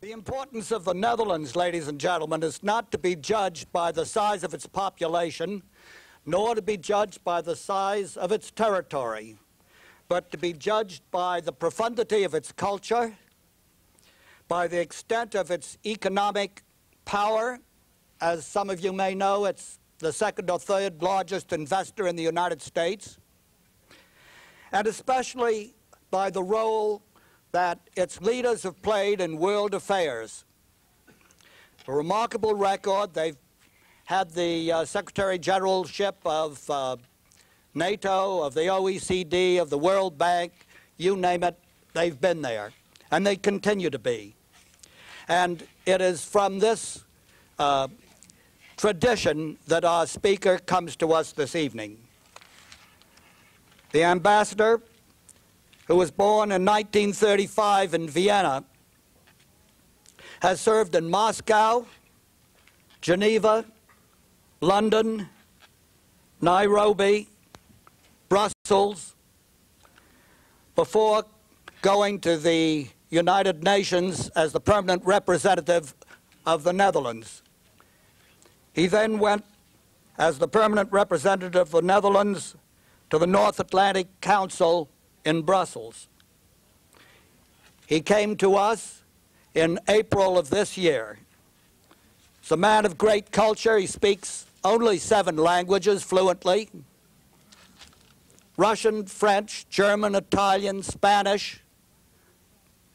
The importance of the Netherlands, ladies and gentlemen, is not to be judged by the size of its population, nor to be judged by the size of its territory, but to be judged by the profundity of its culture, by the extent of its economic power. As some of you may know, it's the second or third largest investor in the United States, and especially by the role that its leaders have played in world affairs. A remarkable record. They've had the Secretary Generalship of NATO, of the OECD, of the World Bank, you name it, they've been there, and they continue to be. And it is from this tradition that our speaker comes to us this evening. The ambassador, who was born in 1935 in Vienna, has served in Moscow, Geneva, London, Nairobi, Brussels, before going to the United Nations as the permanent representative of the Netherlands. He then went as the permanent representative of the Netherlands to the North Atlantic Council in Brussels. He came to us in April of this year. He's a man of great culture. He speaks only 7 languages fluently: Russian, French, German, Italian, Spanish,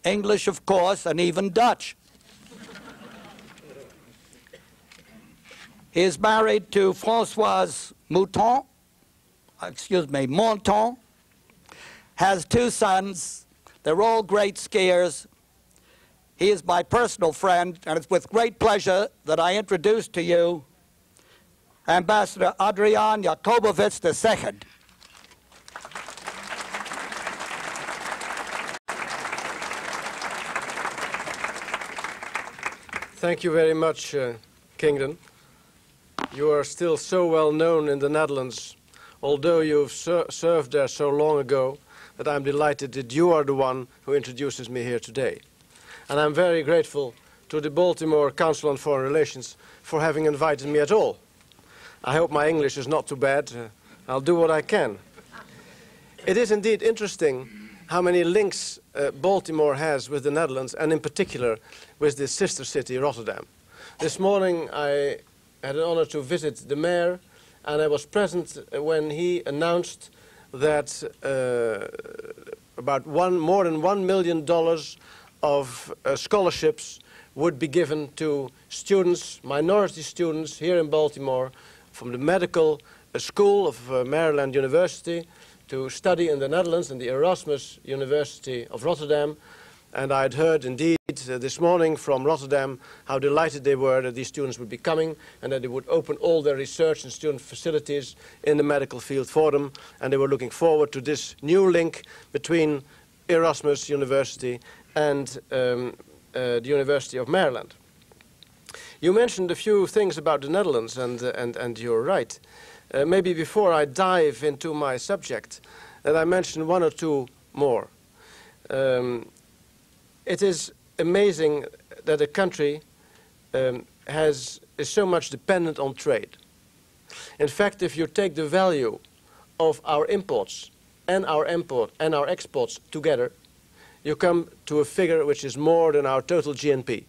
English, of course, and even Dutch. He is married to Françoise Monton, has 2 sons. They're all great skiers. He is my personal friend, and it's with great pleasure that I introduce to you Ambassador Adriaan Jacobits to Szeged. Thank you very much, Kingdom. You are still so well known in the Netherlands, although you've served there so long ago, that I'm delighted that you are the one who introduces me here today. And I'm very grateful to the Baltimore Council on Foreign Relations for having invited me at all. I hope my English is not too bad. I'll do what I can. It is indeed interesting how many links Baltimore has with the Netherlands, and in particular with the sister city, Rotterdam. This morning I had an honor to visit the mayor, and I was present when he announced that about more than $1 million of scholarships would be given to students, minority students here in Baltimore, from the medical school of Maryland University to study in the Netherlands in the Erasmus University of Rotterdam. And I had heard indeed this morning from Rotterdam how delighted they were that these students would be coming and that they would open all their research and student facilities in the medical field for them. And they were looking forward to this new link between Erasmus University and the University of Maryland. You mentioned a few things about the Netherlands, and you're right. Maybe before I dive into my subject, that I mention 1 or 2 more. It is amazing that a country is so much dependent on trade. In fact, if you take the value of our imports and our exports together, you come to a figure which is more than our total GNP.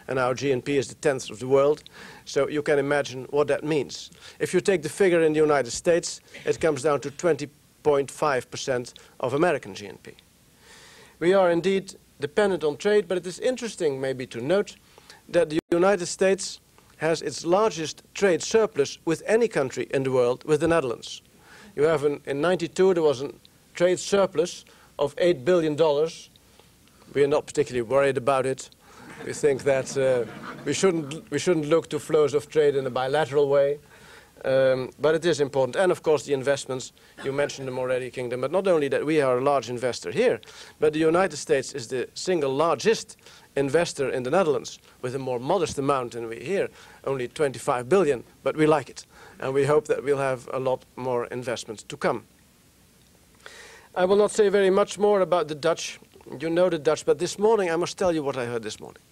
And our GNP is the 10th of the world, so you can imagine what that means. If you take the figure in the United States, it comes down to 20.5% of American GNP. We are indeed dependent on trade, but it is interesting maybe to note that the United States has its largest trade surplus with any country in the world, with the Netherlands. You have in 92 there was a trade surplus of $8 billion. We are not particularly worried about it. We think that we shouldn't look to flows of trade in a bilateral way, but it is important. And of course the investments, you mentioned them already, Kingdom, but not only that we are a large investor here, but the United States is the single largest investor in the Netherlands with a more modest amount than we here, only 25 billion, but we like it. And we hope that we'll have a lot more investments to come. I will not say very much more about the Dutch. You know the Dutch, but this morning I must tell you what I heard this morning.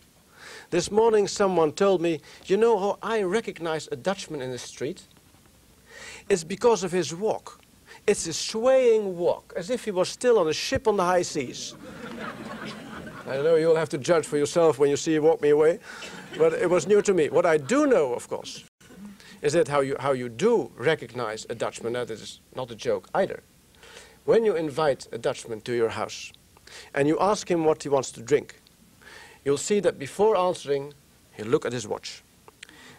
This morning someone told me, you know how I recognize a Dutchman in the street? It's because of his walk. It's a swaying walk, as if he was still on a ship on the high seas. I know you'll have to judge for yourself when you see him walk me away, but it was new to me. What I do know, of course, is that how you do recognize a Dutchman. That is not a joke either. When you invite a Dutchman to your house and you ask him what he wants to drink, you'll see that before answering, he'll look at his watch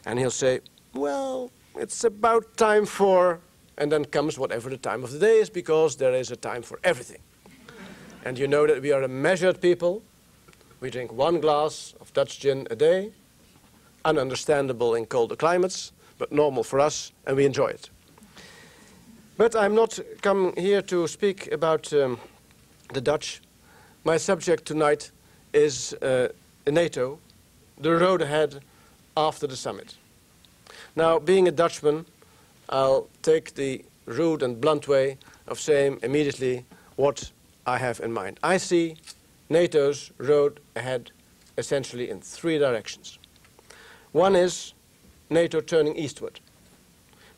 and he'll say, well, it's about time for, and then comes whatever the time of the day is, because there is a time for everything. And you know that we are a measured people. We drink 1 glass of Dutch gin a day, ununderstandable in colder climates, but normal for us, and we enjoy it. But I'm not come here to speak about the Dutch. My subject tonight is NATO, the road ahead after the summit. Now, being a Dutchman, I'll take the rude and blunt way of saying immediately what I have in mind. I see NATO's road ahead essentially in 3 directions. One is NATO turning eastward,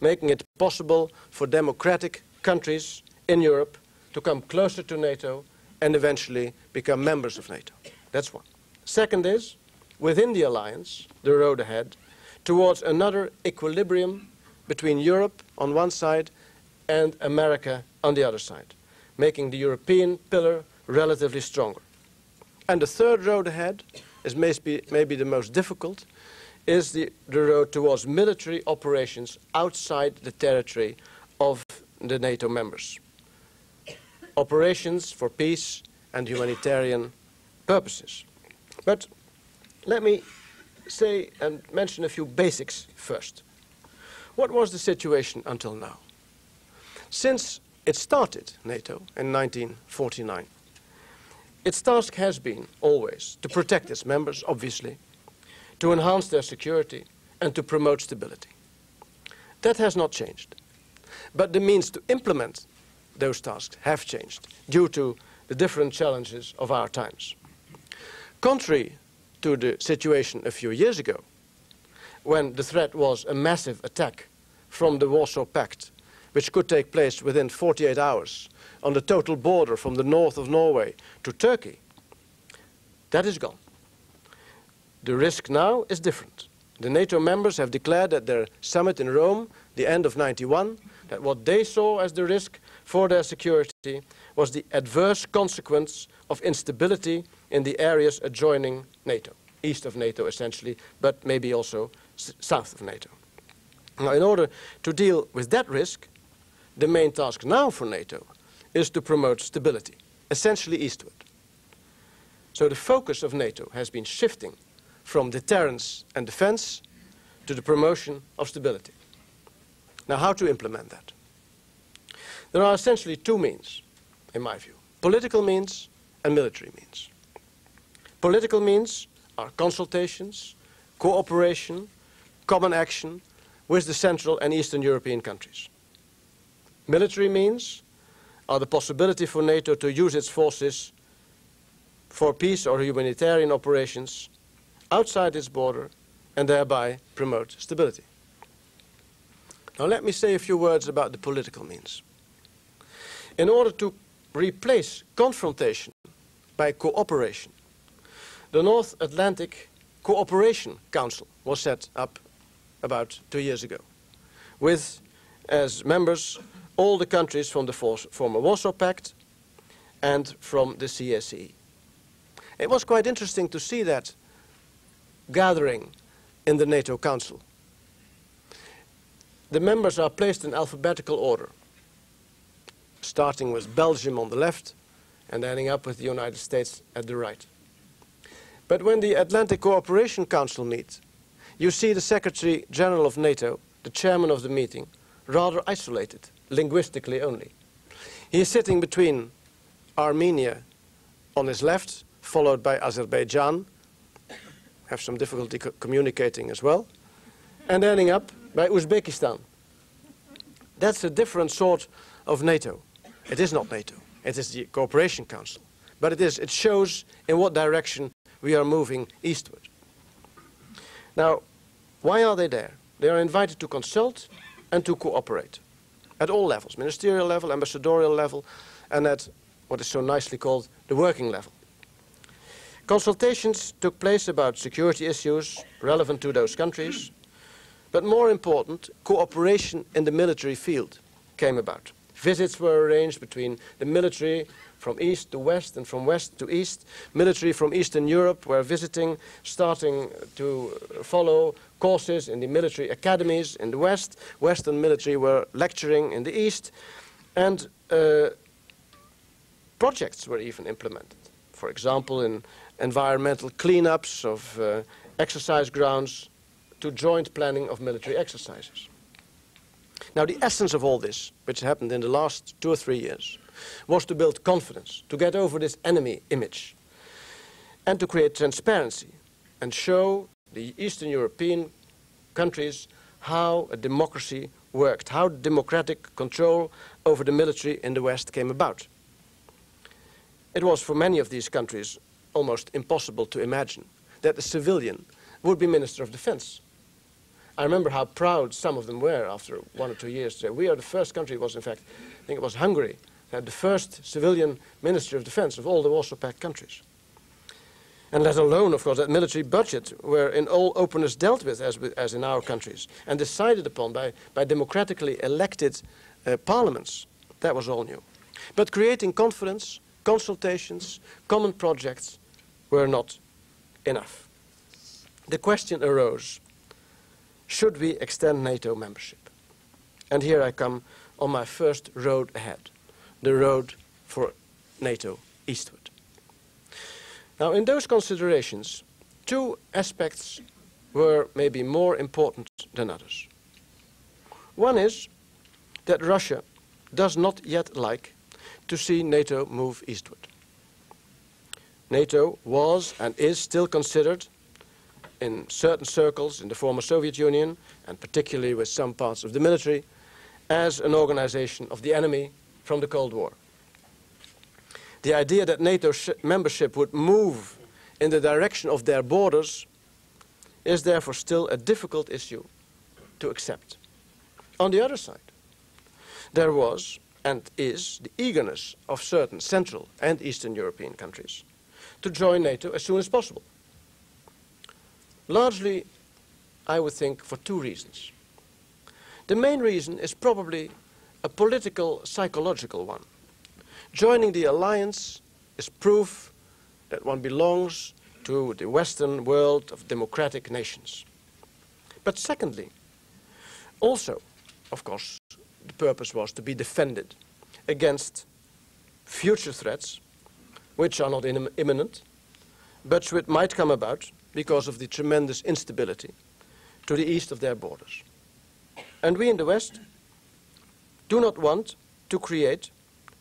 making it possible for democratic countries in Europe to come closer to NATO and eventually become members of NATO. That's one. Second is, within the alliance, the road ahead, towards another equilibrium between Europe on one side and America on the other side, making the European pillar relatively stronger. And the third road ahead is maybe the most difficult, is the road towards military operations outside the territory of the NATO members. Operations for peace and humanitarian purposes. But let me say and mention a few basics first. What was the situation until now? Since it started, NATO, in 1949, its task has been always to protect its members, obviously, to enhance their security, and to promote stability. That has not changed. But the means to implement those tasks have changed due to the different challenges of our times. Contrary to the situation a few years ago, when the threat was a massive attack from the Warsaw Pact, which could take place within 48 hours on the total border from the north of Norway to Turkey, that is gone. The risk now is different. The NATO members have declared at their summit in Rome, the end of '91, that what they saw as the risk for their security was the adverse consequence of instability in the areas adjoining NATO, east of NATO essentially, but maybe also south of NATO. Now, in order to deal with that risk, the main task now for NATO is to promote stability, essentially eastward. So the focus of NATO has been shifting from deterrence and defense to the promotion of stability. Now, how to implement that? There are essentially 2 means, in my view: political means and military means. Political means are consultations, cooperation, common action with the Central and Eastern European countries. Military means are the possibility for NATO to use its forces for peace or humanitarian operations outside its border and thereby promote stability. Now let me say a few words about the political means. In order to replace confrontation by cooperation, the North Atlantic Cooperation Council was set up about 2 years ago, with as members all the countries from the former Warsaw Pact and from the CSCE. It was quite interesting to see that gathering in the NATO Council. The members are placed in alphabetical order, starting with Belgium on the left and ending up with the United States at the right. But when the Atlantic Cooperation Council meets, you see the Secretary General of NATO, the chairman of the meeting, rather isolated, linguistically only. He is sitting between Armenia on his left, followed by Azerbaijan, have some difficulty communicating as well, and ending up by Uzbekistan. That's a different sort of NATO. It is not NATO. It is the Cooperation Council. But it shows in what direction we are moving eastward. Now, why are they there? They are invited to consult and to cooperate at all levels, ministerial level, ambassadorial level, and at what is so nicely called the working level. Consultations took place about security issues relevant to those countries, but more important, cooperation in the military field came about. Visits were arranged between the military from east to west and from west to east. Military from Eastern Europe were visiting, starting to follow courses in the military academies in the west. Western military were lecturing in the east. And projects were even implemented. For example, in environmental cleanups of exercise grounds to joint planning of military exercises. Now, the essence of all this, which happened in the last 2 or 3 years, was to build confidence, to get over this enemy image, and to create transparency and show the Eastern European countries how a democracy worked, how democratic control over the military in the West came about. It was for many of these countries almost impossible to imagine that a civilian would be Minister of Defense. I remember how proud some of them were after 1 or 2 years. We are the first country, it was in fact, I think it was Hungary, had the first civilian Minister of Defense of all the Warsaw Pact countries. And let alone, of course, that military budget were in all openness dealt with as in our countries and decided upon by democratically elected parliaments. That was all new. But creating confidence, consultations, common projects were not enough. The question arose, should we extend NATO membership? And here I come on my first road ahead, the road for NATO eastward. Now, in those considerations, 2 aspects were maybe more important than others. One is that Russia does not yet like to see NATO move eastward. NATO was and is still considered in certain circles in the former Soviet Union, and particularly with some parts of the military, as an organization of the enemy from the Cold War. The idea that NATO membership would move in the direction of their borders is therefore still a difficult issue to accept. On the other side, there was and is the eagerness of certain Central and Eastern European countries to join NATO as soon as possible. Largely, I would think, for 2 reasons. The main reason is probably a political, psychological one. Joining the alliance is proof that one belongs to the Western world of democratic nations. But secondly, also, of course, the purpose was to be defended against future threats, which are not imminent, but which might come about because of the tremendous instability to the east of their borders. And we in the West do not want to create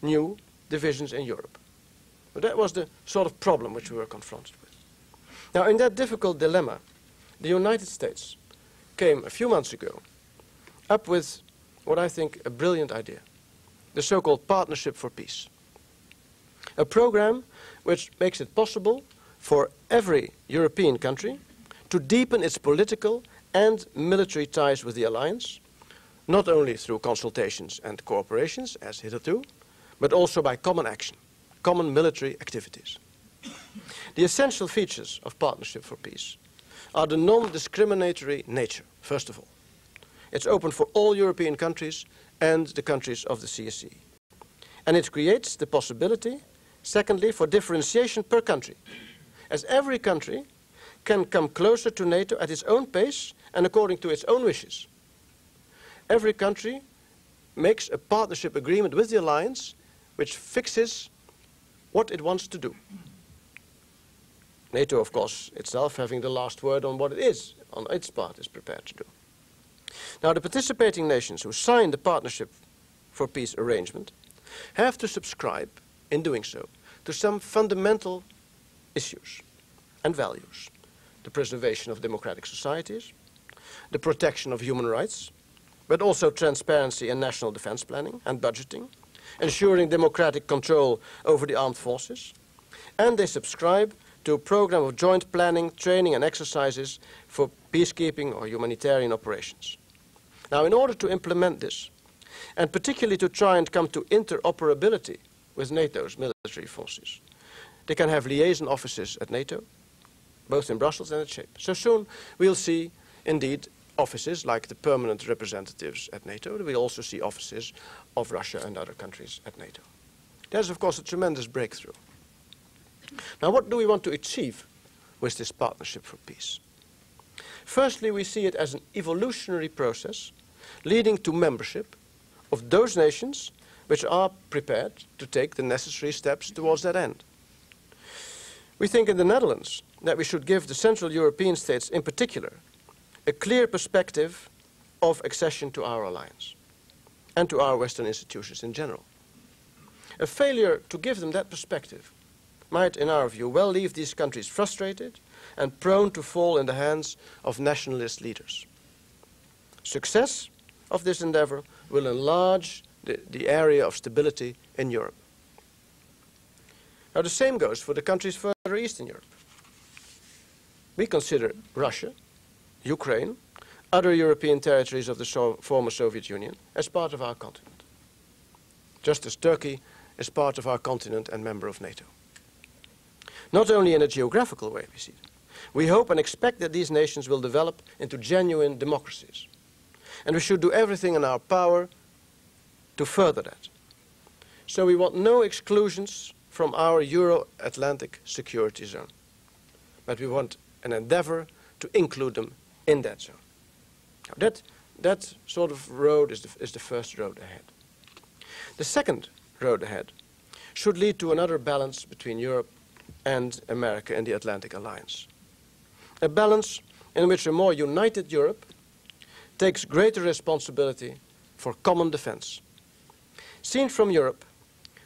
new divisions in Europe. But that was the sort of problem which we were confronted with. Now, in that difficult dilemma, the United States came a few months ago up with what I think a brilliant idea, the so-called Partnership for Peace. A program which makes it possible for every European country to deepen its political and military ties with the alliance, not only through consultations and cooperations, as hitherto, but also by common action, common military activities. The essential features of Partnership for Peace are the non-discriminatory nature, first of all. It's open for all European countries and the countries of the CSE. And it creates the possibility, secondly, for differentiation per country, as every country can come closer to NATO at its own pace and according to its own wishes. Every country makes a partnership agreement with the alliance which fixes what it wants to do. NATO, of course, itself having the last word on what it is, on its part, is prepared to do. Now, the participating nations who sign the Partnership for Peace arrangement have to subscribe, in doing so, to some fundamental issues and values. The preservation of democratic societies, the protection of human rights, but also transparency in national defense planning and budgeting, ensuring democratic control over the armed forces, and they subscribe to a program of joint planning, training and exercises for peacekeeping or humanitarian operations. Now, in order to implement this, and particularly to try and come to interoperability with NATO's military forces, they can have liaison offices at NATO, both in Brussels and at Szeged. So soon we'll see, indeed, offices like the permanent representatives at NATO. We'll also see offices of Russia and other countries at NATO. There's, of course, a tremendous breakthrough. Now, what do we want to achieve with this partnership for peace? Firstly, we see it as an evolutionary process leading to membership of those nations which are prepared to take the necessary steps towards that end. We think in the Netherlands that we should give the Central European states in particular a clear perspective of accession to our alliance and to our Western institutions in general. A failure to give them that perspective might, in our view, well leave these countries frustrated and prone to fall in the hands of nationalist leaders. Success of this endeavor will enlarge the area of stability in Europe. Now, the same goes for the countries further east in Europe. We consider Russia, Ukraine, other European territories of the former Soviet Union as part of our continent, just as Turkey is part of our continent and member of NATO. Not only in a geographical way, we see it. We hope and expect that these nations will develop into genuine democracies. And we should do everything in our power to further that. So we want no exclusions from our Euro-Atlantic security zone. But we want an endeavor to include them in that zone. Now that sort of road is the first road ahead. The second road ahead should lead to another balance between Europe and America in the Atlantic Alliance. A balance in which a more united Europe takes greater responsibility for common defense. Seen from Europe,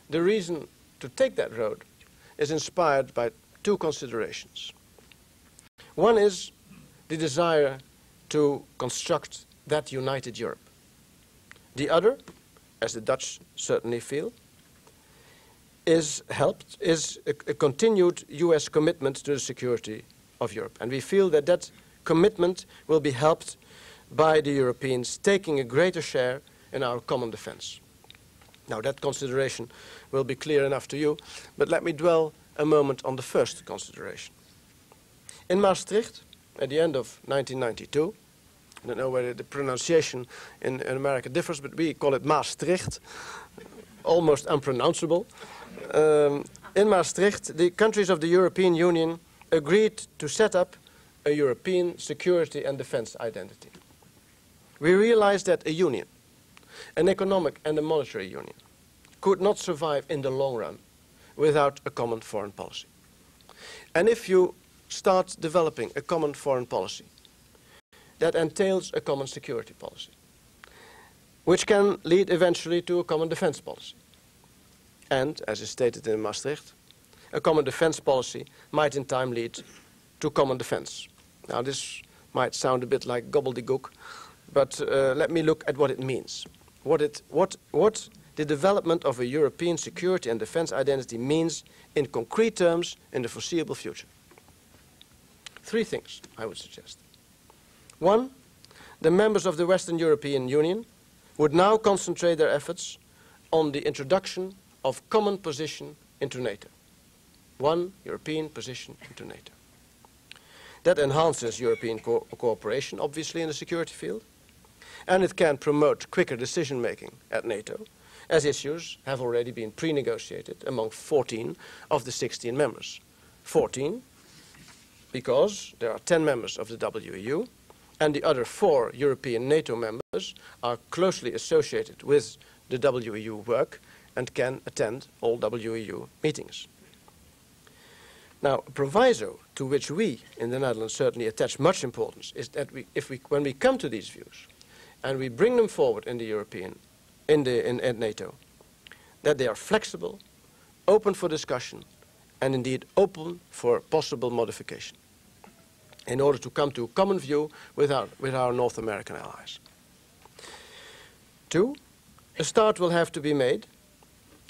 the reason to take that road is inspired by two considerations. One is the desire to construct that united Europe. The other, as the Dutch certainly feel, is a continued US commitment to the security of Europe. And we feel that that commitment will be helped by the Europeans taking a greater share in our common defense. Now, that consideration will be clear enough to you, but let me dwell a moment on the first consideration. In Maastricht, at the end of 1992, I don't know whether the pronunciation in America differs, but we call it Maastricht, almost unpronounceable. In Maastricht, the countries of the European Union agreed to set up a European security and defense identity. We realized that a union, an economic and a monetary union, could not survive in the long run without a common foreign policy. And if you start developing a common foreign policy, that entails a common security policy, which can lead eventually to a common defense policy. And, as is stated in Maastricht, a common defense policy might in time lead to common defense. Now, this might sound a bit like gobbledygook, but let me look at what it means. What the development of a European security and defense identity means in concrete terms in the foreseeable future. Three things, I would suggest. One, the members of the Western European Union would now concentrate their efforts on the introduction of common position into NATO. One European position into NATO. That enhances European cooperation, obviously, in the security field, and it can promote quicker decision-making at NATO, as issues have already been pre-negotiated among 14 of the 16 members. 14, because there are 10 members of the WEU, and the other 4 European NATO members are closely associated with the WEU work and can attend all WEU meetings. Now, a proviso to which we in the Netherlands certainly attach much importance is that when we come to these views and we bring them forward in at NATO, that they are flexible, open for discussion, and indeed open for possible modification, in order to come to a common view with our North American allies. 2, a start will have to be made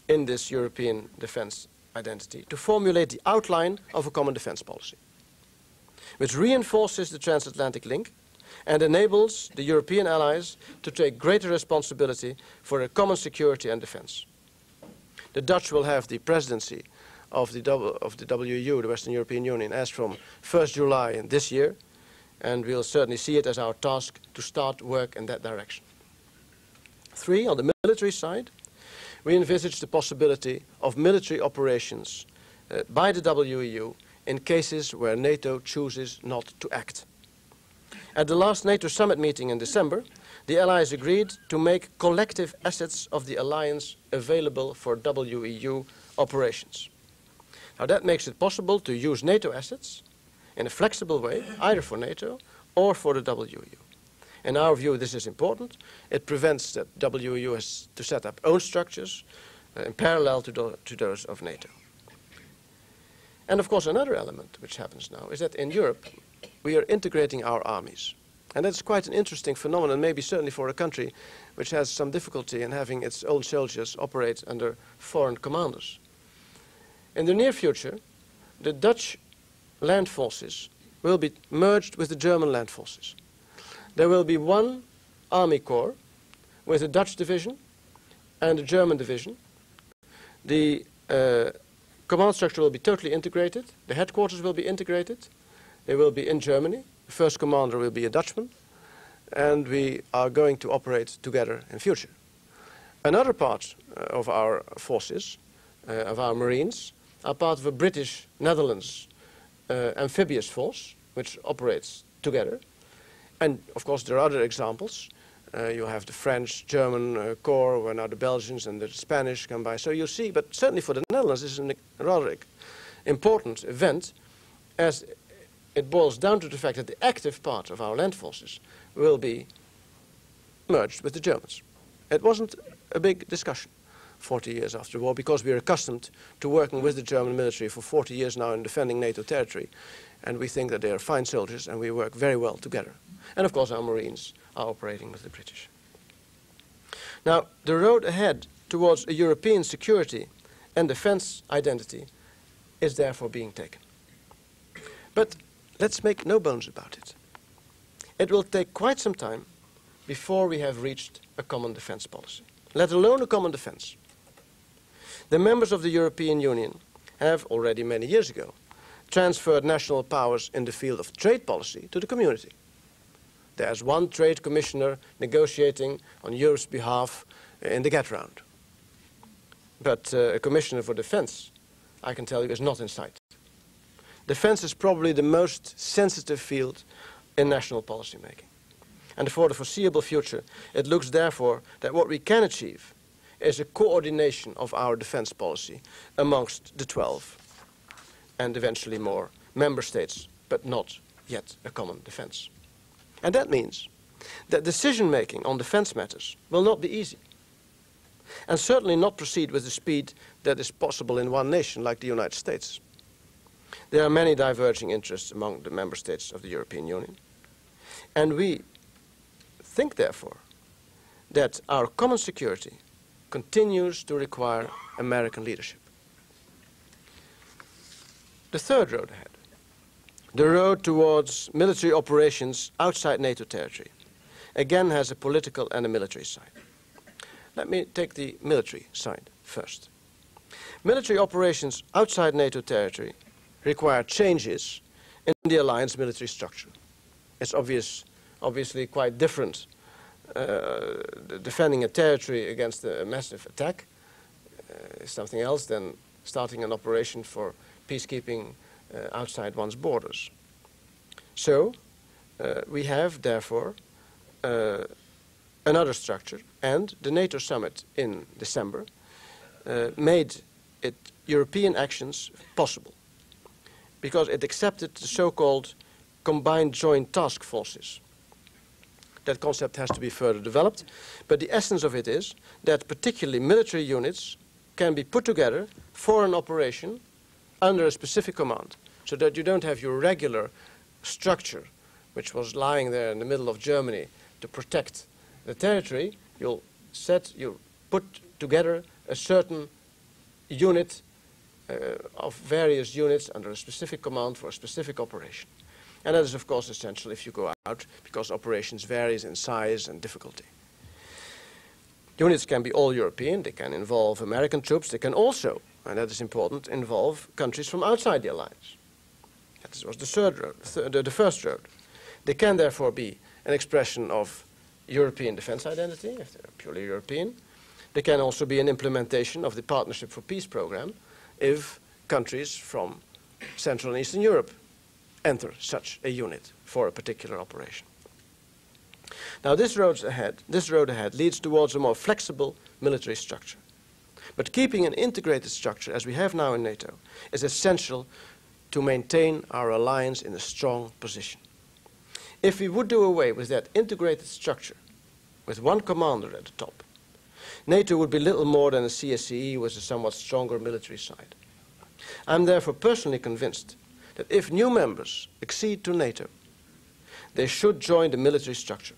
in this European defense identity to formulate the outline of a common defense policy, which reinforces the transatlantic link and enables the European allies to take greater responsibility for a common security and defense. The Dutch will have the presidency of the WEU, the Western European Union, as from 1st July in this year, and we'll certainly see it as our task to start work in that direction. 3, on the military side, we envisage the possibility of military operations by the WEU in cases where NATO chooses not to act. At the last NATO summit meeting in December, the allies agreed to make collective assets of the alliance available for WEU operations. Now that makes it possible to use NATO assets in a flexible way, either for NATO or for the WEU. In our view, this is important. It prevents that WEU has to set up own structures in parallel to those of NATO. And of course, another element which happens now is that in Europe, we are integrating our armies. And that's quite an interesting phenomenon, maybe certainly for a country which has some difficulty in having its own soldiers operate under foreign commanders. In the near future, the Dutch land forces will be merged with the German land forces. There will be one army corps with a Dutch division and a German division. The command structure will be totally integrated. The headquarters will be integrated. They will be in Germany. The first commander will be a Dutchman. And we are going to operate together in future. Another part of our forces, of our Marines, are part of a British Netherlands amphibious force, which operates together. And of course there are other examples. You have the French, German corps, where now the Belgians and the Spanish come by. So you see, but certainly for the Netherlands, this is a rather important event, as it boils down to the fact that the active part of our land forces will be merged with the Germans. It wasn't a big discussion 40 years after the war, because we are accustomed to working with the German military for 40 years now in defending NATO territory. And we think that they are fine soldiers and we work very well together. And of course our Marines are operating with the British. Now, the road ahead towards a European security and defense identity is therefore being taken. But let's make no bones about it. It will take quite some time before we have reached a common defense policy, let alone a common defense. The members of the European Union have already many years ago transferred national powers in the field of trade policy to the community. There's one trade commissioner negotiating on Europe's behalf in the GATT round. But a commissioner for defense, I can tell you, is not in sight. Defense is probably the most sensitive field in national policy making. And for the foreseeable future, it looks therefore that what we can achieve is a coordination of our defense policy amongst the 12 and eventually more member states, but not yet a common defense. And that means that decision-making on defense matters will not be easy, and certainly not proceed with the speed that is possible in one nation like the United States. There are many diverging interests among the member states of the European Union, and we think, therefore, that our common security continues to require American leadership. The third road ahead, the road towards military operations outside NATO territory, again has a political and a military side. Let me take the military side first. Military operations outside NATO territory require changes in the alliance military structure. It's obviously quite different defending a territory against a massive attack is something else than starting an operation for peacekeeping outside one's borders. So we have, therefore, another structure, and the NATO summit in December made European actions possible, because it accepted the so-called combined joint task forces. That concept has to be further developed, but the essence of it is that particularly military units can be put together for an operation under a specific command, so that you don't have your regular structure, which was lying there in the middle of Germany to protect the territory. You'll put together a certain unit of various units under a specific command for a specific operation. And that is, of course, essential if you go out, because operations vary in size and difficulty. Units can be all European. They can involve American troops. They can also, and that is important, involve countries from outside the alliance. That was the third road, the first road. They can therefore be an expression of European defense identity, if they're purely European. They can also be an implementation of the Partnership for Peace program if countries from Central and Eastern Europe enter such a unit for a particular operation. Now this road ahead leads towards a more flexible military structure. But keeping an integrated structure, as we have now in NATO, is essential to maintain our alliance in a strong position. If we would do away with that integrated structure, with one commander at the top, NATO would be little more than a CSCE with a somewhat stronger military side. I'm therefore personally convinced that if new members accede to NATO, they should join the military structure.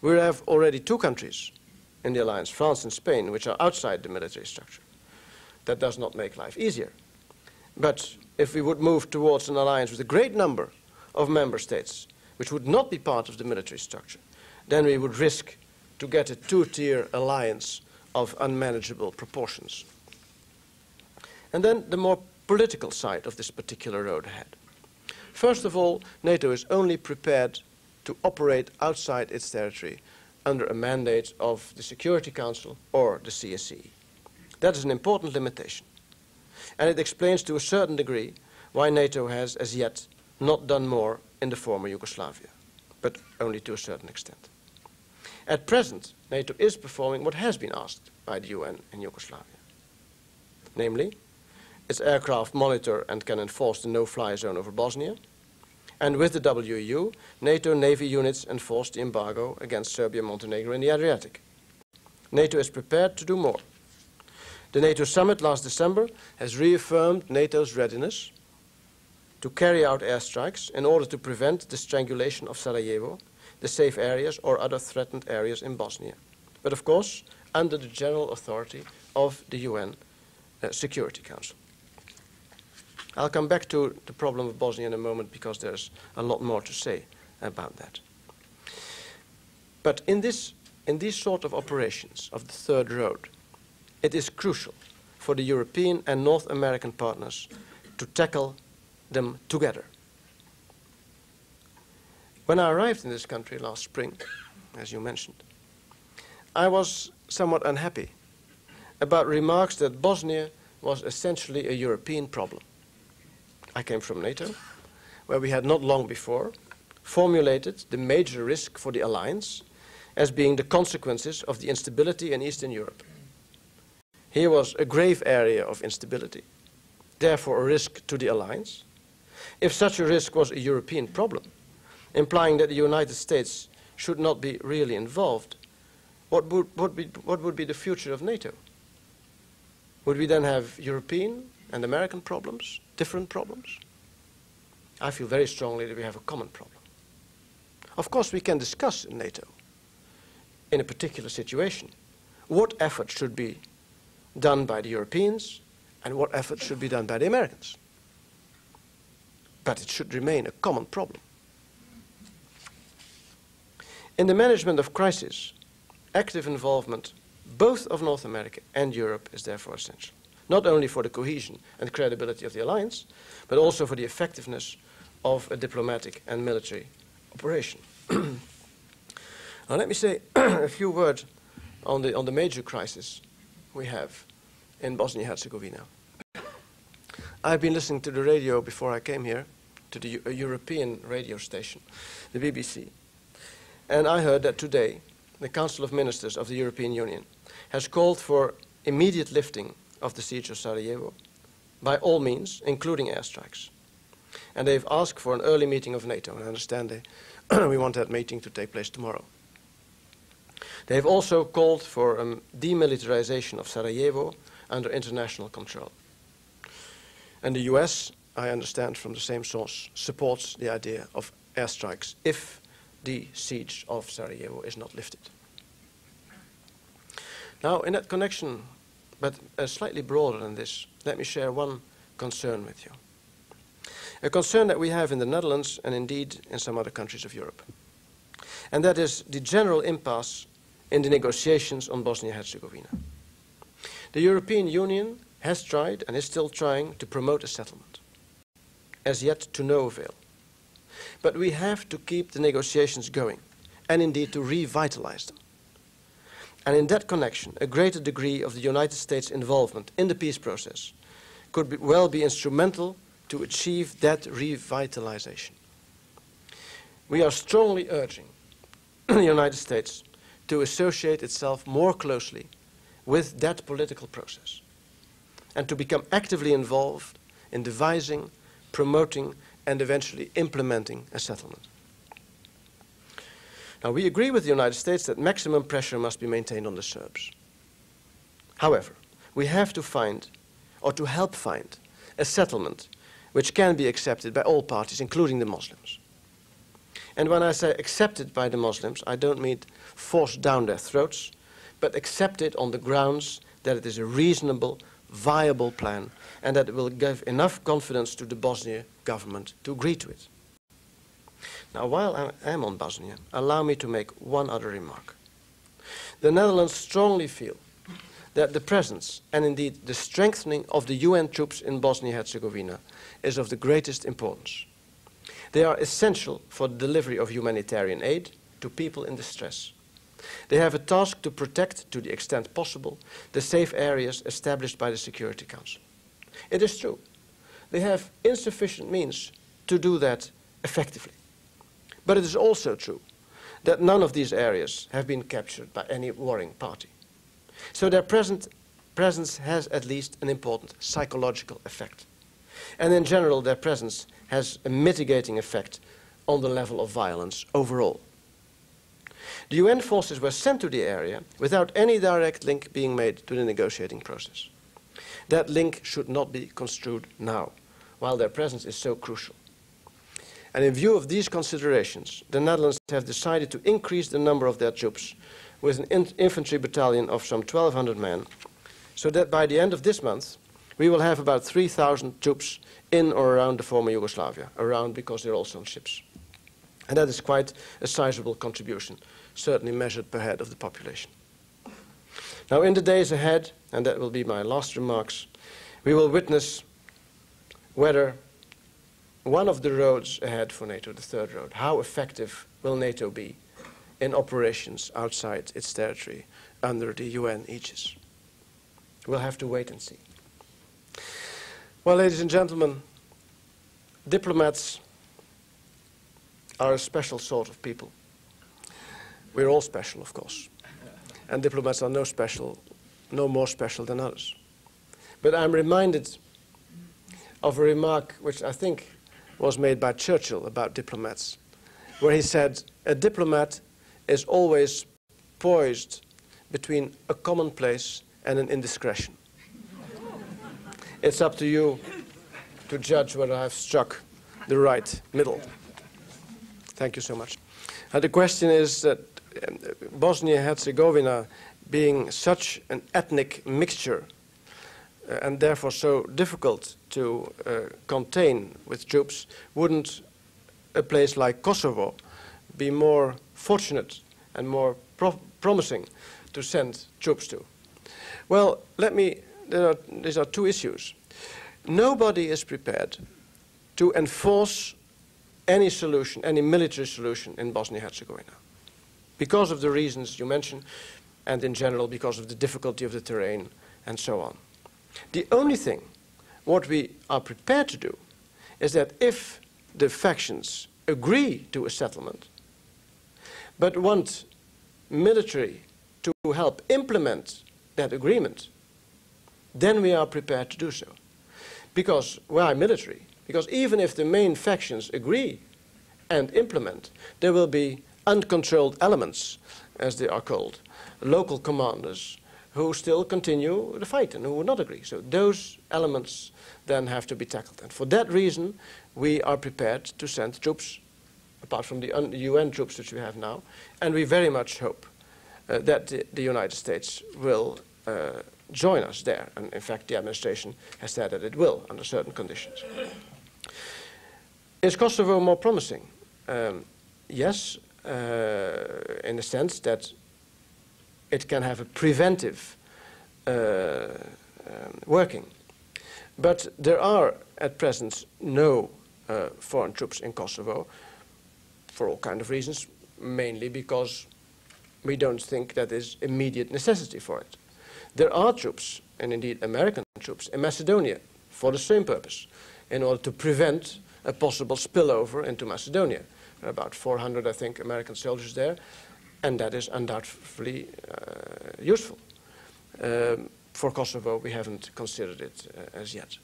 We have already two countries in the alliance, France and Spain, which are outside the military structure. That does not make life easier. But if we would move towards an alliance with a great number of member states, which would not be part of the military structure, then we would risk to get a two-tier alliance of unmanageable proportions. And then the more political side of this particular road ahead. First of all, NATO is only prepared to operate outside its territory under a mandate of the Security Council or the CSCE. That is an important limitation. And it explains to a certain degree why NATO has as yet not done more in the former Yugoslavia, but only to a certain extent. At present, NATO is performing what has been asked by the UN in Yugoslavia. Namely, its aircraft monitor and can enforce the no-fly zone over Bosnia, and with the WEU, NATO Navy units enforce the embargo against Serbia, Montenegro and the Adriatic. NATO is prepared to do more. The NATO summit last December has reaffirmed NATO's readiness to carry out airstrikes in order to prevent the strangulation of Sarajevo, the safe areas or other threatened areas in Bosnia. But of course, under the general authority of the UN Security Council. I'll come back to the problem of Bosnia in a moment because there's a lot more to say about that. But in these sort of operations of the third road, it is crucial for the European and North American partners to tackle them together. When I arrived in this country last spring, as you mentioned, I was somewhat unhappy about remarks that Bosnia was essentially a European problem. I came from NATO, where we had not long before formulated the major risk for the alliance as being the consequences of the instability in Eastern Europe. Here was a grave area of instability, therefore a risk to the alliance. If such a risk was a European problem, implying that the United States should not be really involved, what would be the future of NATO? Would we then have European and American problems, different problems? I feel very strongly that we have a common problem. Of course, we can discuss in NATO, in a particular situation, what effort should be done by the Europeans and what effort should be done by the Americans. But it should remain a common problem. In the management of crisis, active involvement both of North America and Europe is therefore essential, not only for the cohesion and credibility of the alliance, but also for the effectiveness of a diplomatic and military operation. Now let me say a few words on the major crisis we have in Bosnia-Herzegovina. I've been listening to the radio before I came here, to the European radio station, the BBC, and I heard that today the Council of Ministers of the European Union has called for immediate lifting of the siege of Sarajevo by all means, including airstrikes. And they've asked for an early meeting of NATO, and I understand we want that meeting to take place tomorrow. They've also called for demilitarization of Sarajevo under international control. And the US, I understand from the same source, supports the idea of airstrikes if the siege of Sarajevo is not lifted. Now, in that connection, but slightly broader than this, let me share one concern with you. A concern that we have in the Netherlands and indeed in some other countries of Europe. And that is the general impasse in the negotiations on Bosnia-Herzegovina. The European Union has tried and is still trying to promote a settlement, as yet to no avail. But we have to keep the negotiations going and indeed to revitalize them. And in that connection, a greater degree of the United States' involvement in the peace process could well be instrumental to achieve that revitalization. We are strongly urging the United States to associate itself more closely with that political process and to become actively involved in devising, promoting, and eventually implementing a settlement. Now, we agree with the United States that maximum pressure must be maintained on the Serbs. However, we have to find, or to help find, a settlement which can be accepted by all parties, including the Muslims. And when I say accepted by the Muslims, I don't mean forced down their throats, but accepted on the grounds that it is a reasonable, viable plan and that it will give enough confidence to the Bosnian government to agree to it. Now, while I am on Bosnia, allow me to make one other remark. The Netherlands strongly feel that the presence and indeed the strengthening of the UN troops in Bosnia-Herzegovina is of the greatest importance. They are essential for the delivery of humanitarian aid to people in distress. They have a task to protect, to the extent possible, the safe areas established by the Security Council. It is true, they have insufficient means to do that effectively. But it is also true that none of these areas have been captured by any warring party. So their presence has at least an important psychological effect. And in general, their presence has a mitigating effect on the level of violence overall. The UN forces were sent to the area without any direct link being made to the negotiating process. That link should not be construed now, while their presence is so crucial. And in view of these considerations, the Netherlands have decided to increase the number of their troops with an infantry battalion of some 1,200 men, so that by the end of this month, we will have about 3,000 troops in or around the former Yugoslavia, around because they're also on ships. And that is quite a sizable contribution, certainly measured per head of the population. Now, in the days ahead, and that will be my last remarks, we will witness whether one of the roads ahead for NATO, the third road, how effective will NATO be in operations outside its territory under the UN aegis? We'll have to wait and see. Well, ladies and gentlemen, diplomats are a special sort of people. We're all special, of course. And diplomats are no more special than others. But I'm reminded of a remark which I think was made by Churchill about diplomats, where he said, a diplomat is always poised between a commonplace and an indiscretion. It's up to you to judge whether I've struck the right middle. Thank you so much. The question is that Bosnia-Herzegovina being such an ethnic mixture and therefore so difficult to contain with troops, wouldn't a place like Kosovo be more fortunate and more promising to send troops to? Well, these are two issues. Nobody is prepared to enforce any solution, any military solution in Bosnia-Herzegovina, because of the reasons you mentioned, and in general because of the difficulty of the terrain and so on. The only thing what we are prepared to do is that if the factions agree to a settlement, but want military to help implement that agreement, then we are prepared to do so. Because why military? Because even if the main factions agree and implement, there will be uncontrolled elements, as they are called, local commanders, who still continue the fight and who would not agree. So those elements then have to be tackled. And for that reason, we are prepared to send troops, apart from the UN troops which we have now, and we very much hope that the United States will join us there. And in fact, the administration has said that it will under certain conditions. Is Kosovo more promising? Yes, in the sense that it can have a preventive working. But there are at present no foreign troops in Kosovo for all kinds of reasons, mainly because we don't think that there's immediate necessity for it. There are troops, and indeed American troops, in Macedonia for the same purpose, in order to prevent a possible spillover into Macedonia. There are about 400, I think, American soldiers there, and that is undoubtedly useful. For Kosovo, we haven't considered it as yet.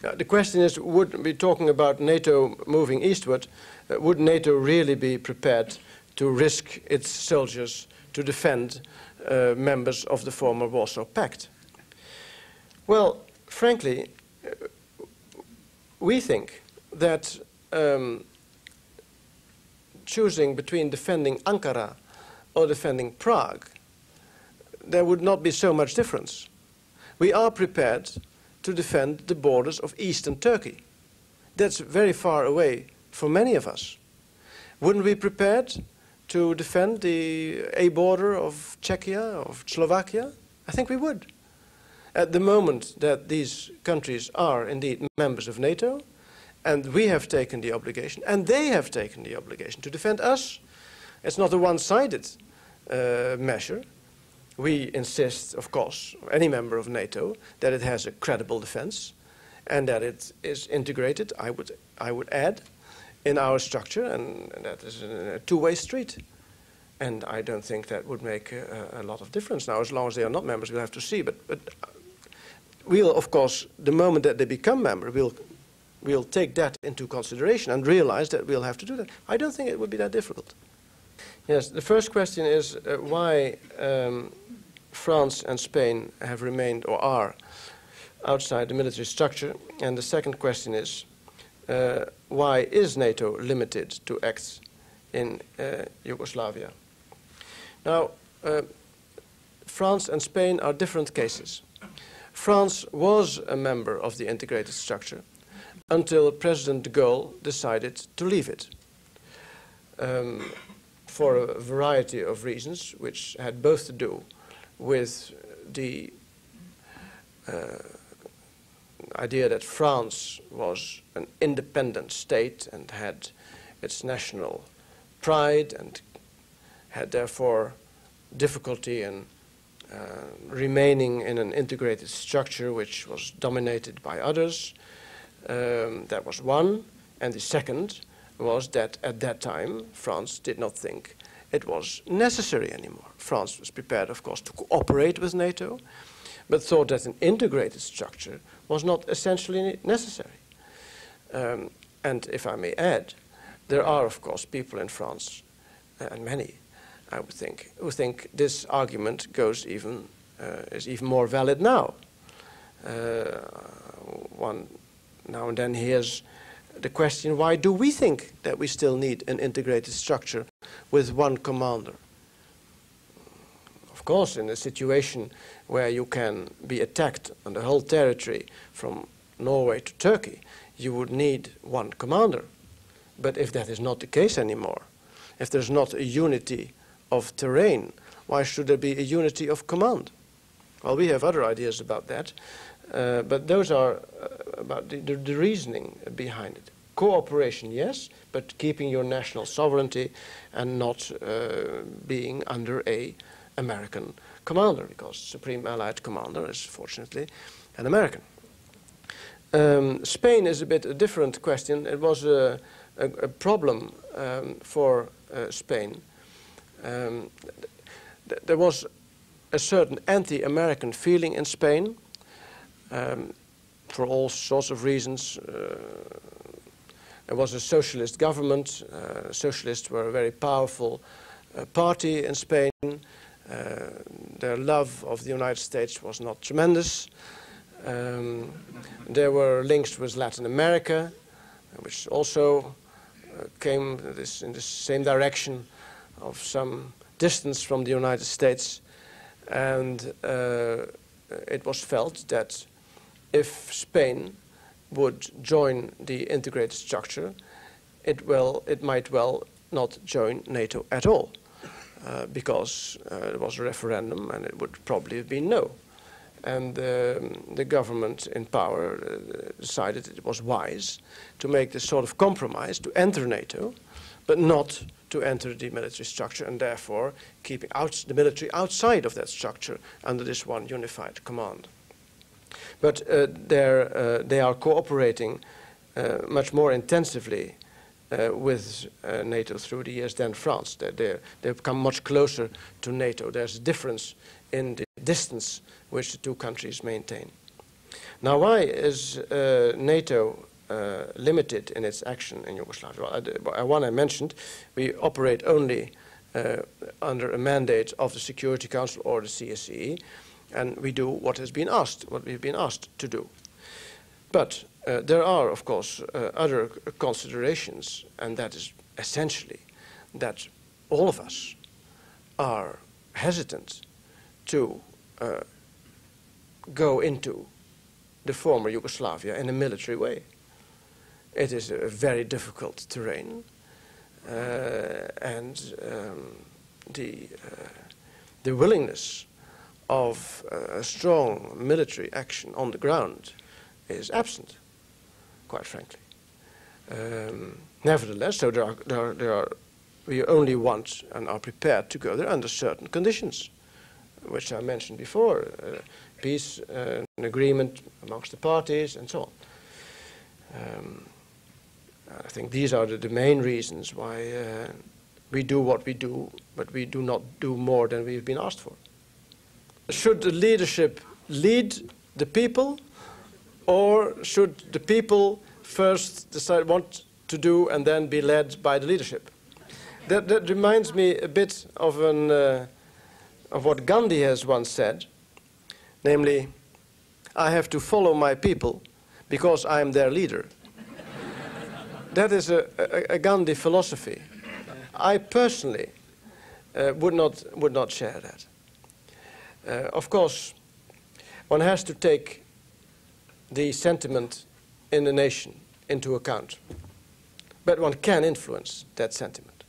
The question is, would we talking about NATO moving eastward, would NATO really be prepared to risk its soldiers to defend members of the former Warsaw Pact? Well, frankly, we think that choosing between defending Ankara or defending Prague, there would not be so much difference. We are prepared to defend the borders of eastern Turkey. That's very far away for many of us. Wouldn't we be prepared to defend a border of Czechia, of Slovakia? I think we would. At the moment that these countries are indeed members of NATO, and we have taken the obligation, and they have taken the obligation to defend us, it's not a one-sided measure. We insist, of course, any member of NATO, that it has a credible defense and that it is integrated, I would add, in our structure, and that is a two-way street. And I don't think that would make a lot of difference. Now, as long as they are not members, we'll have to see. But we'll, of course, the moment that they become members, we'll take that into consideration and realize that we'll have to do that. I don't think it would be that difficult. Yes, the first question is why France and Spain have remained or are outside the military structure. And the second question is why is NATO limited to act in Yugoslavia? Now, France and Spain are different cases. France was a member of the integrated structure until President de Gaulle decided to leave it. For a variety of reasons, which had both to do with the idea that France was an independent state and had its national pride and had therefore difficulty in remaining in an integrated structure which was dominated by others. That was one. And the second was that at that time France did not think it was necessary anymore. France was prepared, of course, to cooperate with NATO, but thought that an integrated structure was not essentially necessary. And if I may add, there are, of course, people in France, and many, I would think, who think this argument goes even, is even more valid now. One now and then hears the question, why do we think that we still need an integrated structure with one commander? Of course, in a situation where you can be attacked on the whole territory from Norway to Turkey, you would need one commander. But if that is not the case anymore, if there's not a unity of terrain, why should there be a unity of command? Well, we have other ideas about that, but those are about the reasoning behind it. Cooperation, yes, but keeping your national sovereignty and not being under an American commander, because Supreme Allied Commander is fortunately an American. Spain is a bit a different question. It was a problem for Spain. There was a certain anti-American feeling in Spain for all sorts of reasons. There was a socialist government. Socialists were a very powerful party in Spain. Their love of the United States was not tremendous. There were links with Latin America, which also came in the same direction of some distance from the United States. And it was felt that if Spain would join the integrated structure, it might well not join NATO at all, because there was a referendum and it would probably have been no. And the government in power decided it was wise to make this sort of compromise, to enter NATO, but not to enter the military structure, and therefore keeping the military outside of that structure under this one unified command. But they are cooperating much more intensively with NATO through the years than France. They've come much closer to NATO. There's a difference in the distance which the two countries maintain. Now, why is NATO limited in its action in Yugoslavia? Well, one I mentioned, we operate only under a mandate of the Security Council or the CSCE, and we do what we've been asked to do. But there are, of course, other considerations, and that is essentially that all of us are hesitant to go into the former Yugoslavia in a military way. It is a very difficult terrain, and the willingness of a strong military action on the ground is absent, quite frankly. Nevertheless, so we only want and are prepared to go there under certain conditions, which I mentioned before, peace, an agreement amongst the parties, and so on. I think these are the main reasons why we do what we do, but we do not do more than we've been asked for. Should the leadership lead the people, or should the people first decide what to do and then be led by the leadership? That reminds me a bit of what Gandhi has once said, namely, I have to follow my people because I am their leader. That is a Gandhi philosophy. I personally would not share that. Of course, one has to take the sentiment in the nation into account, but one can influence that sentiment.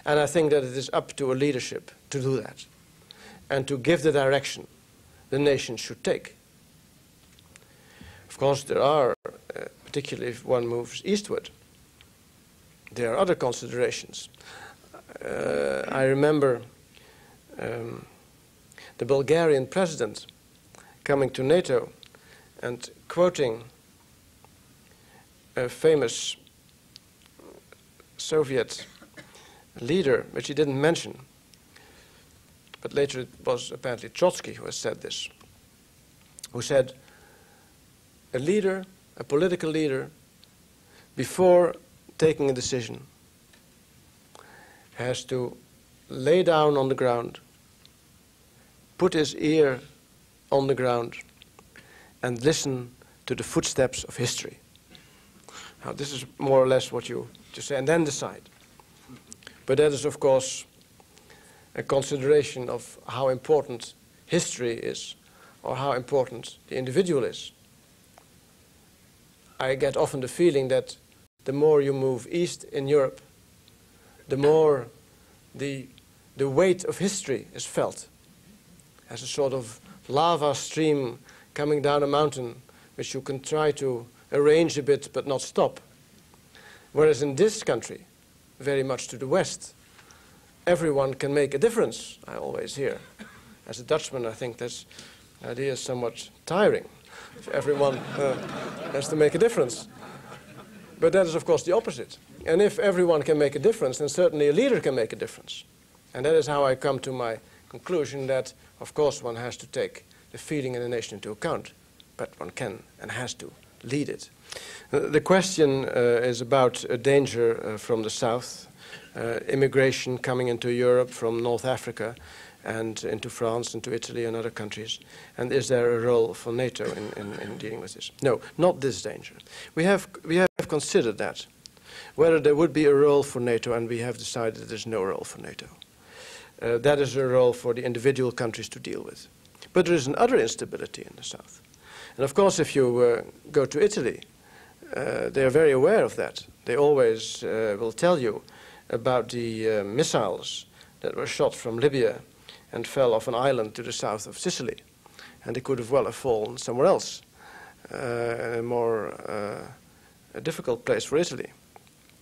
And I think that it is up to a leadership to do that and to give the direction the nation should take. Of course, there are, particularly if one moves eastward, there are other considerations. I remember the Bulgarian president coming to NATO and quoting a famous Soviet leader, which he didn't mention, but later it was apparently Trotsky who has said this, who said, a leader, a political leader, before taking a decision, has to lay down on the ground, put his ear on the ground, and listen to the footsteps of history. Now, this is more or less what you just say, and then decide. But that is, of course, a consideration of how important history is, or how important the individual is. I get often the feeling that the more you move east in Europe, the more the weight of history is felt as a sort of lava stream coming down a mountain, which you can try to arrange a bit but not stop. Whereas in this country, very much to the west, everyone can make a difference, I always hear. As a Dutchman, I think this idea is somewhat tiring. If everyone has to make a difference. But that is, of course, the opposite. And if everyone can make a difference, then certainly a leader can make a difference. And that is how I come to my conclusion that, of course, one has to take the feeling in the nation into account, but one can and has to lead it. The question is about a danger from the south, immigration coming into Europe from North Africa, and into France, into Italy and other countries. And is there a role for NATO in dealing with this? No, not this danger. We have considered that, whether there would be a role for NATO, and we have decided that there's no role for NATO. That is a role for the individual countries to deal with. But there is another instability in the south. And of course, if you go to Italy, they are very aware of that. They always will tell you about the missiles that were shot from Libya and fell off an island to the south of Sicily. And they could have well have fallen somewhere else, a more a difficult place for Italy.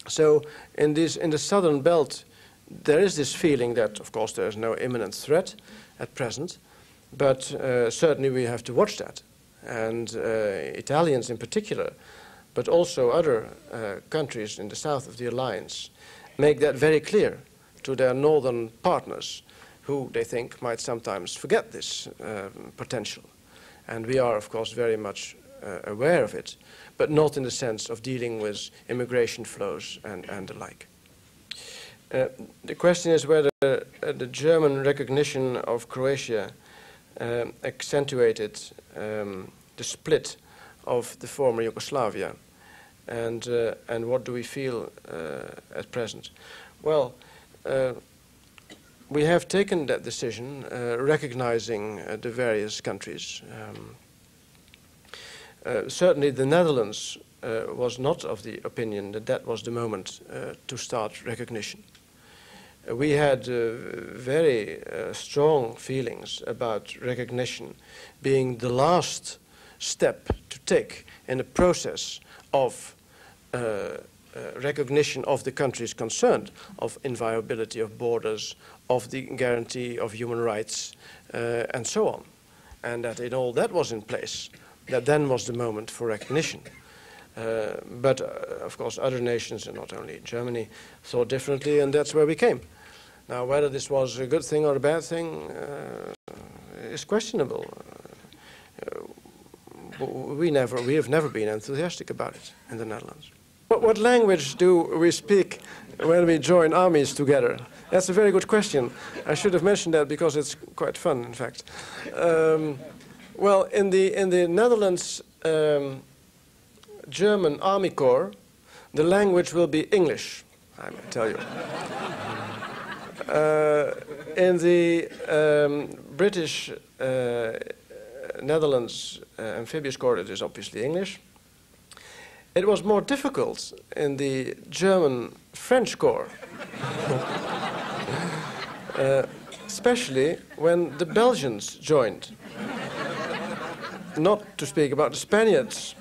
So in the southern belt, there is this feeling that, of course, there is no imminent threat at present, but certainly we have to watch that. And Italians in particular, but also other countries in the south of the alliance, make that very clear to their northern partners, who they think might sometimes forget this potential. And we are, of course, very much aware of it, but not in the sense of dealing with immigration flows and the like. The question is whether the German recognition of Croatia accentuated the split of the former Yugoslavia, and what do we feel at present? Well, we have taken that decision, recognizing the various countries. Certainly the Netherlands was not of the opinion that that was the moment to start recognition. We had very strong feelings about recognition being the last step to take in the process of recognition of the countries concerned, of inviolability of borders, of the guarantee of human rights, and so on. And that in all that was in place, that then was the moment for recognition. But of course other nations, and not only Germany, thought differently, and that's where we came. Now whether this was a good thing or a bad thing is questionable. We have never been enthusiastic about it in the Netherlands. What language do we speak when we join armies together? That's a very good question. I should have mentioned that because it's quite fun, in fact. Well, in the Netherlands German Army Corps, the language will be English, I may tell you. In the British Netherlands Amphibious Corps, it is obviously English. It was more difficult in the German French Corps, especially when the Belgians joined. Not to speak about the Spaniards.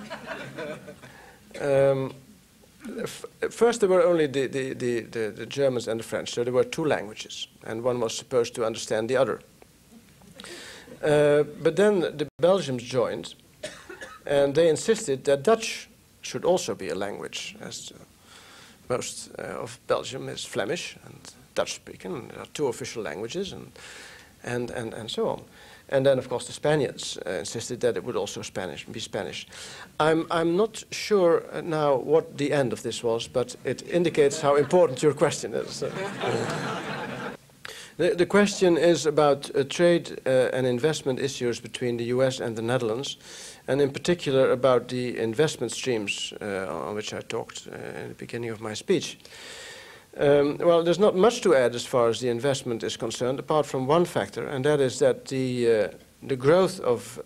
First there were only the Germans and the French, so there were two languages, and one was supposed to understand the other. But then the Belgians joined, and they insisted that Dutch should also be a language, as most of Belgium is Flemish and Dutch-speaking. There are two official languages, and so on. And then, of course, the Spaniards insisted that it would also be Spanish. I'm not sure now what the end of this was, but it indicates how important your question is. The question is about trade and investment issues between the US and the Netherlands, and in particular about the investment streams on which I talked in the beginning of my speech. Well, there's not much to add as far as the investment is concerned, apart from one factor, and that is that the growth of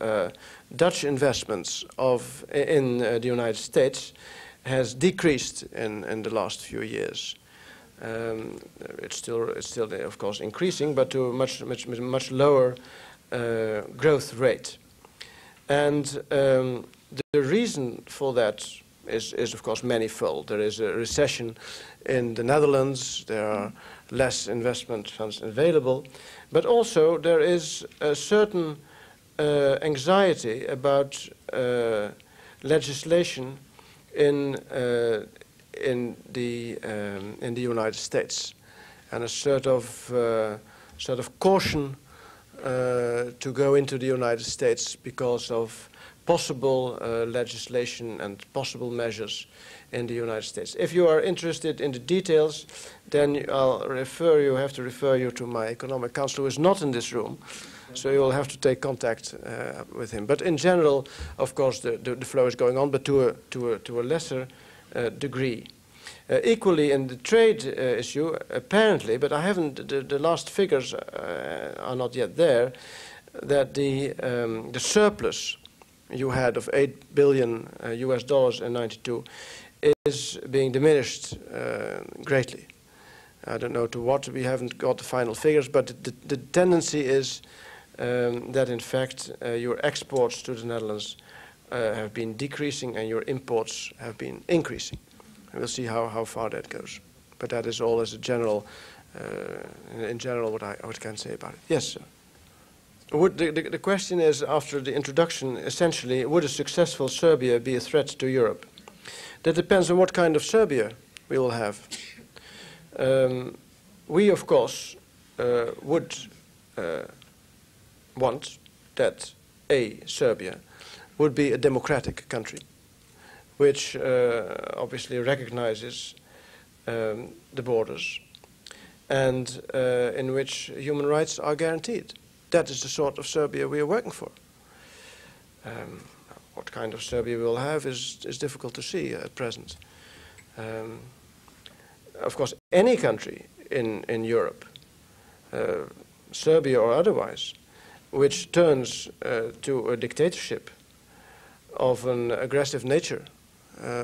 Dutch investments in the United States has decreased in the last few years. It's still, of course, increasing, but to a much lower growth rate. And the reason for that is of course manifold. There is a recession in the Netherlands, there are less investment funds available, but also there is a certain anxiety about legislation in the United States, and a sort of caution to go into the United States because of possible legislation and possible measures in the United States. If you are interested in the details, then have to refer you to my economic counselor, who is not in this room, so you will have to take contact with him. But in general, of course, the flow is going on, but to a lesser degree. Equally in the trade issue, apparently, but I haven't, the last figures are not yet there, that the surplus you had of $8 billion US dollars in '92 is being diminished greatly. I don't know to what, we haven't got the final figures, but the tendency is that in fact your exports to the Netherlands have been decreasing and your imports have been increasing. And we'll see how far that goes. But that is all as a general, in general what I can say about it. Yes, sir. The question is, after the introduction, essentially, would a successful Serbia be a threat to Europe? That depends on what kind of Serbia we will have. We, of course, would want that Serbia would be a democratic country, which obviously recognizes the borders and in which human rights are guaranteed. That is the sort of Serbia we are working for. What kind of Serbia we will have is difficult to see at present. Of course, any country in Europe, Serbia or otherwise, which turns to a dictatorship of an aggressive nature,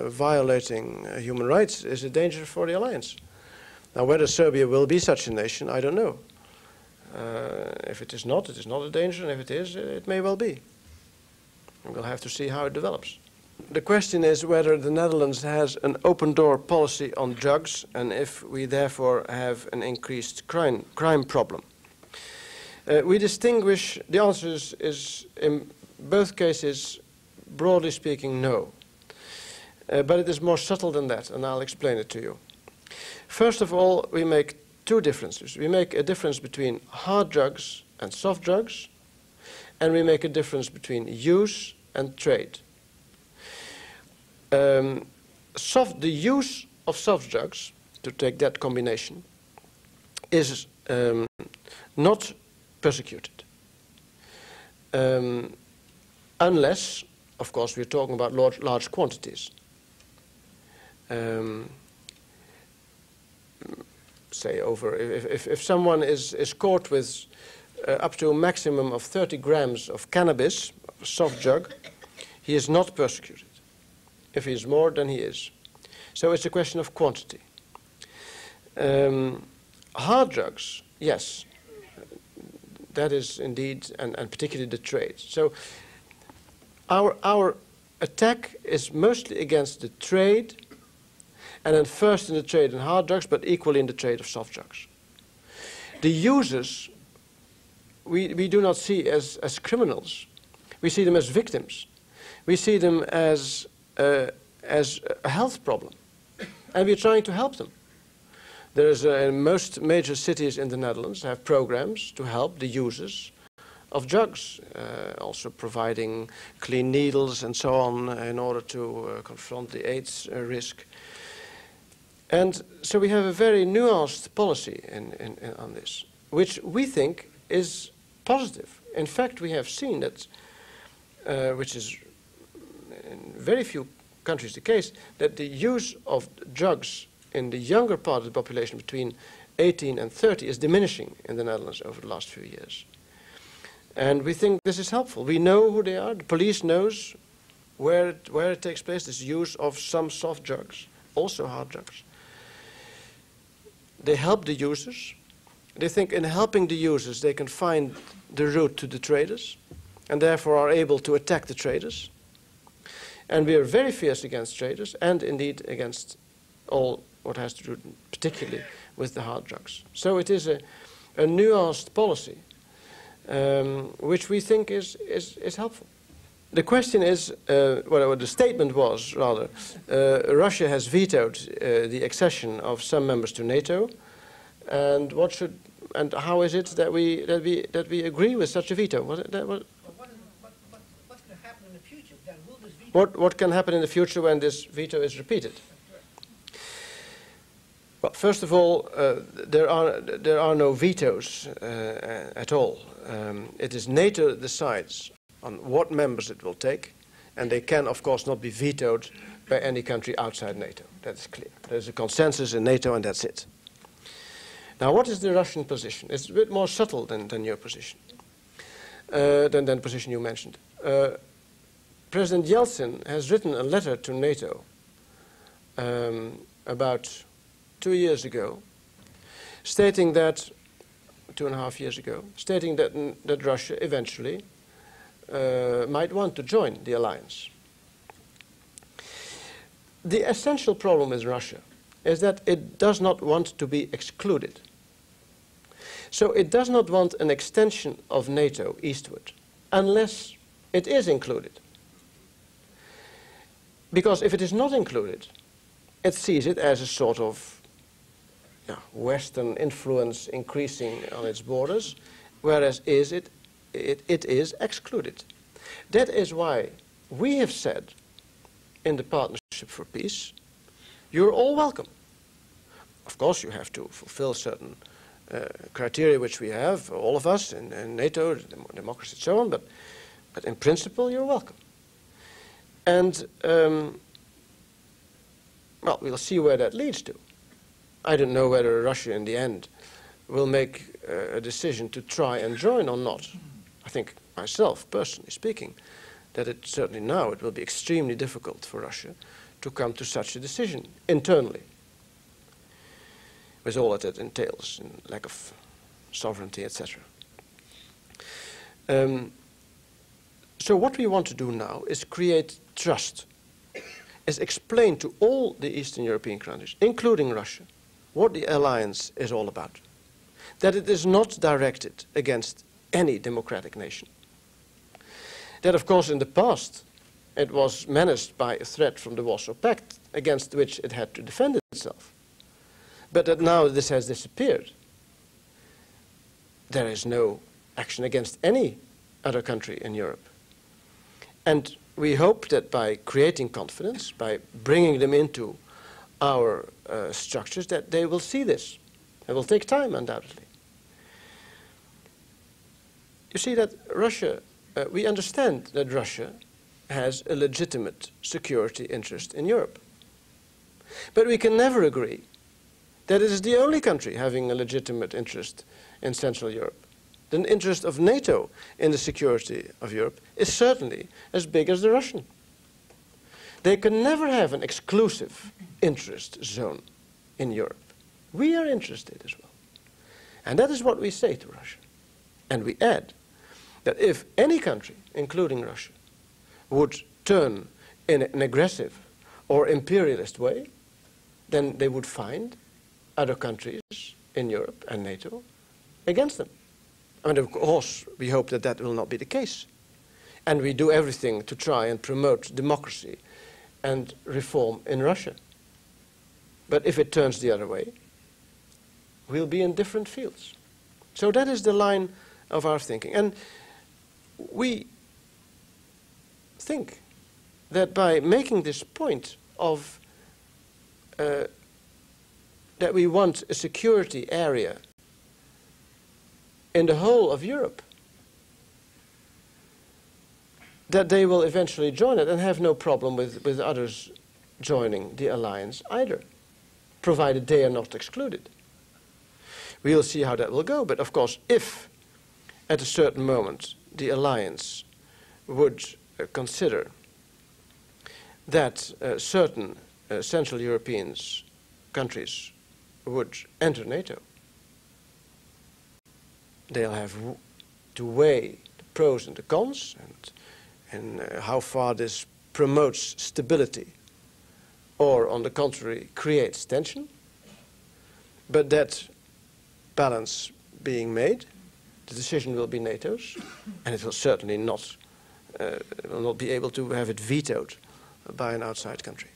violating human rights, is a danger for the alliance. Now, whether Serbia will be such a nation, I don't know. If it is not a danger, and if it is, it may well be. We'll have to see how it develops. The question is whether the Netherlands has an open-door policy on drugs, and if we therefore have an increased crime problem. We distinguish, the answer is in both cases, broadly speaking, no. But it is more subtle than that, and I'll explain it to you. First of all, we make two differences. We make a difference between hard drugs and soft drugs, and we make a difference between use and trade. The use of soft drugs, to take that combination, is not persecuted. Unless, of course, we're talking about large quantities. Say over, if someone is caught with up to a maximum of 30 grams of cannabis, a soft drug, he is not persecuted. If he is more, then he is. So it's a question of quantity. Hard drugs, yes, that is indeed, and particularly the trade. So our attack is mostly against the trade, and then first in the trade in hard drugs, but equally in the trade of soft drugs. The users, we do not see as criminals. We see them as victims. We see them as a health problem, and we're trying to help them. There's in most major cities in the Netherlands have programs to help the users of drugs, also providing clean needles and so on in order to confront the AIDS risk. And so we have a very nuanced policy on this, which we think is positive. In fact, we have seen that, which is in very few countries the case, that the use of drugs in the younger part of the population between 18 and 30 is diminishing in the Netherlands over the last few years. And we think this is helpful. We know who they are. The police knows where it takes place, this use of some soft drugs, also hard drugs. They help the users. They think in helping the users they can find the route to the traders, and therefore are able to attack the traders. And we are very fierce against traders, and indeed against all what has to do particularly with the hard drugs. So it is a nuanced policy, which we think is helpful. The question is, what the statement was, rather, Russia has vetoed the accession of some members to NATO, and how is it that we agree with such a veto? What can happen in the future? Then will this veto? What can happen in the future when this veto is repeated? Well, first of all, there are no vetoes at all. It is NATO that decides on what members it will take, and they can, of course, not be vetoed by any country outside NATO. That is clear. There's a consensus in NATO, and that's it. Now, what is the Russian position? It's a bit more subtle than your position. than the position you mentioned. President Yeltsin has written a letter to NATO about 2 years ago, stating that, 2.5 years ago, stating that Russia eventually might want to join the alliance. The essential problem with Russia is that it does not want to be excluded. So it does not want an extension of NATO eastward, unless it is included. Because if it is not included, it sees it as a sort of Western influence increasing on its borders, whereas it is excluded. That is why we have said in the Partnership for Peace, you're all welcome. Of course, you have to fulfill certain criteria which we have, all of us, in NATO, democracy, and so on, but in principle, you're welcome. And, well, we'll see where that leads to. I don't know whether Russia, in the end, will make a decision to try and join or not. I think myself, personally speaking, that certainly now it will be extremely difficult for Russia to come to such a decision internally, with all that it entails, and lack of sovereignty, etc. So what we want to do now is create trust, is explain to all the Eastern European countries, including Russia, what the alliance is all about. That it is not directed against any democratic nation. That, of course, in the past, it was menaced by a threat from the Warsaw Pact, against which it had to defend itself. But that now this has disappeared. There is no action against any other country in Europe. And we hope that by creating confidence, by bringing them into our structures, that they will see this. It will take time, undoubtedly. You see that Russia, we understand that Russia has a legitimate security interest in Europe. But we can never agree that it is the only country having a legitimate interest in Central Europe. The interest of NATO in the security of Europe is certainly as big as the Russian. They can never have an exclusive interest zone in Europe. We are interested as well. And that is what we say to Russia. And we add that if any country, including Russia, would turn in an aggressive or imperialist way, then they would find other countries in Europe and NATO against them. And of course, we hope that that will not be the case. And we do everything to try and promote democracy and reform in Russia. But if it turns the other way, we'll be in different fields. So that is the line of our thinking. And we think that by making this point of that we want a security area in the whole of Europe, that they will eventually join it and have no problem with others joining the alliance either, provided they are not excluded. We'll see how that will go, but of course, if at a certain moment the alliance would consider that certain Central European countries would enter NATO, they'll have to weigh the pros and the cons and how far this promotes stability or, on the contrary, creates tension. But that balance being made, the decision will be NATO's, and it will certainly not be able to have it vetoed by an outside country.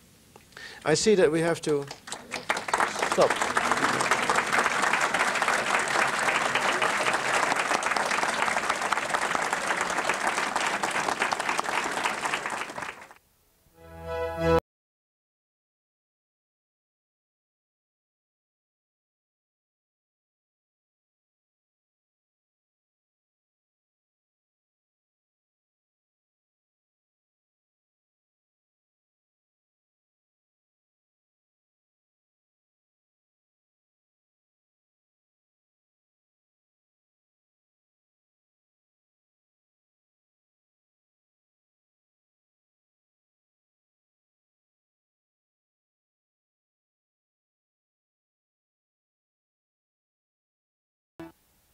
I see that we have to stop.